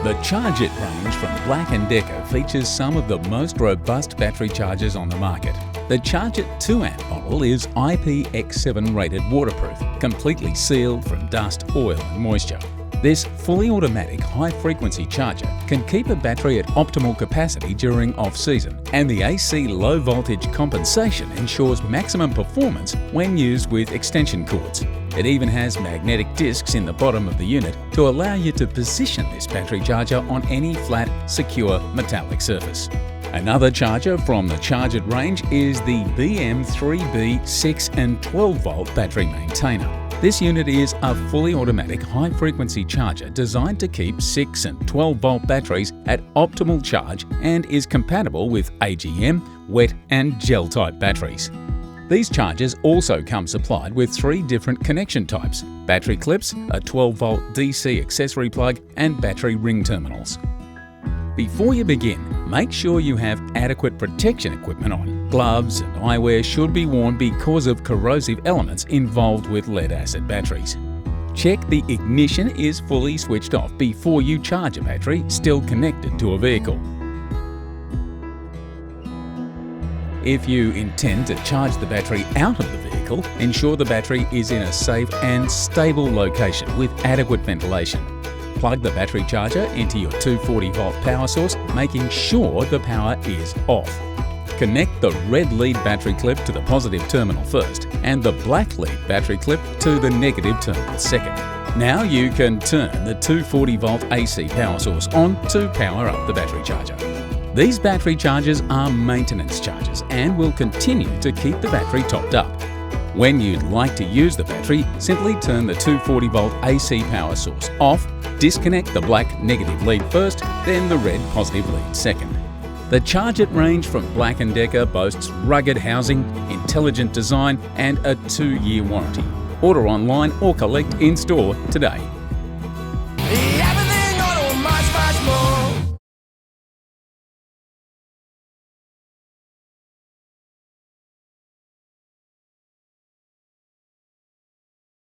The ChargeIt range from Black & Decker features some of the most robust battery chargers on the market. The ChargeIt 2-amp model is IPX7 rated waterproof, completely sealed from dust, oil and moisture. This fully automatic high-frequency charger can keep a battery at optimal capacity during off-season, and the AC low-voltage compensation ensures maximum performance when used with extension cords. It even has magnetic discs in the bottom of the unit to allow you to position this battery charger on any flat, secure metallic surface. Another charger from the ChargeIt range is the BM3B 6 and 12 volt battery maintainer. This unit is a fully automatic high-frequency charger designed to keep 6 and 12 volt batteries at optimal charge and is compatible with AGM, wet and gel type batteries. These chargers also come supplied with 3 different connection types: battery clips, a 12 volt DC accessory plug and battery ring terminals. Before you begin, make sure you have adequate protection equipment on. Gloves and eyewear should be worn because of corrosive elements involved with lead-acid batteries. Check the ignition is fully switched off before you charge a battery still connected to a vehicle. If you intend to charge the battery out of the vehicle, ensure the battery is in a safe and stable location with adequate ventilation. Plug the battery charger into your 240 volt power source, making sure the power is off. Connect the red lead battery clip to the positive terminal first and the black lead battery clip to the negative terminal second. Now you can turn the 240 volt AC power source on to power up the battery charger. These battery chargers are maintenance chargers and will continue to keep the battery topped up. When you'd like to use the battery, simply turn the 240 volt AC power source off, disconnect the black negative lead first, then the red positive lead second. The ChargeIt range from Black & Decker boasts rugged housing, intelligent design and a 2-year warranty. Order online or collect in store today.